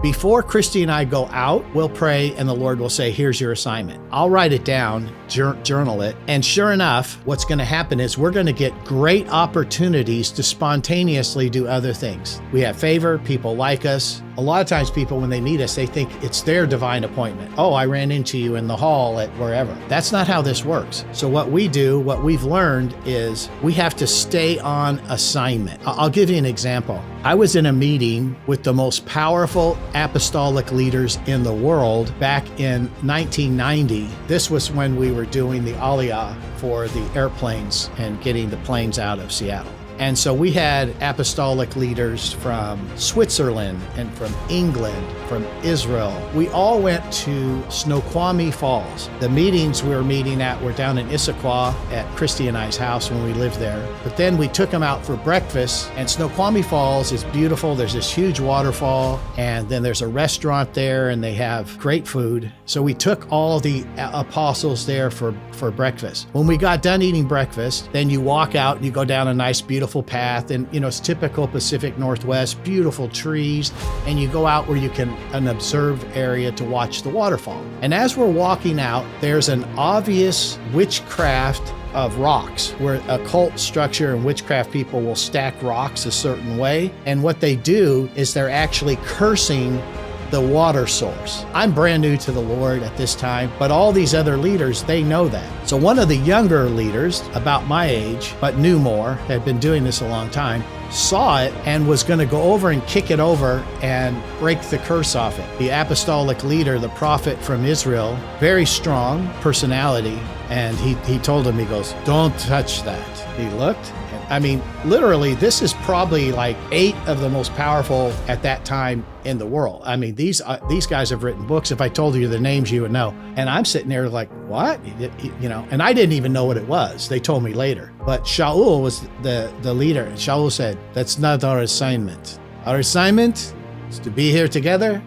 Before Christy and I go out, we'll pray and the Lord will say, here's your assignment. I'll write it down, journal it. And sure enough, what's going to happen is we're going to get great opportunities to spontaneously do other things. We have favor, people like us. A lot of times people, when they meet us, they think it's their divine appointment. Oh, I ran into you in the hall at wherever. That's not how this works. So what we do, what we've learned is we have to stay on assignment. I'll give you an example. I was in a meeting with the most powerful apostolic leaders in the world back in 1990. This was when we were doing the Aliyah for the airplanes and getting the planes out of Seattle. And so we had apostolic leaders from Switzerland and from England, from Israel. We all went to Snowquami Falls. The meetings we were meeting at were down in Issaquah at Christy and I's house when we lived there. But then we took them out for breakfast, and Snowquami Falls is beautiful. There's this huge waterfall, and then there's a restaurant there, and they have great food. So we took all the apostles there for breakfast. When we got done eating breakfast, then you walk out and you go down a nice, beautiful path, and it's typical Pacific Northwest, beautiful trees, and you go out where you can an observed area to watch the waterfall. And as we're walking out, there's an obvious witchcraft of rocks, where occult structure and witchcraft people will stack rocks a certain way, and what they do is they're actually cursing the water source. I'm brand new to the Lord at this time, but all these other leaders, they know that. So one of the younger leaders, about my age, but knew more, had been doing this a long time, saw it and was going to go over and kick it over and break the curse off it. The apostolic leader, the prophet from Israel, very strong personality, and he told him, he goes, don't touch that. He looked, I mean, literally, this is probably like 8 of the most powerful at that time in the world. I mean, these guys have written books. If I told you the names, you would know. And I'm sitting there like, what? And I didn't even know what it was. They told me later. But Shaul was the leader. And Shaul said, that's not our assignment. Our assignment is to be here together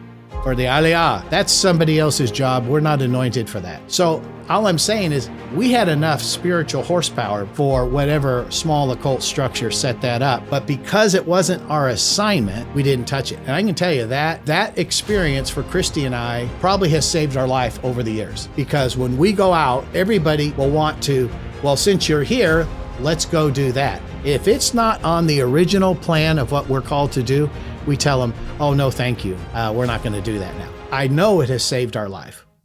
for the Aliyah. That's somebody else's job. We're not anointed for that. So all I'm saying is we had enough spiritual horsepower for whatever small occult structure set that up. But because it wasn't our assignment, we didn't touch it. And I can tell you that experience for Christy and I probably has saved our life over the years. Because when we go out, everybody will want to, well, since you're here, let's go do that. If it's not on the original plan of what we're called to do, we tell them, oh, no, thank you. We're not going to do that now. I know it has saved our life.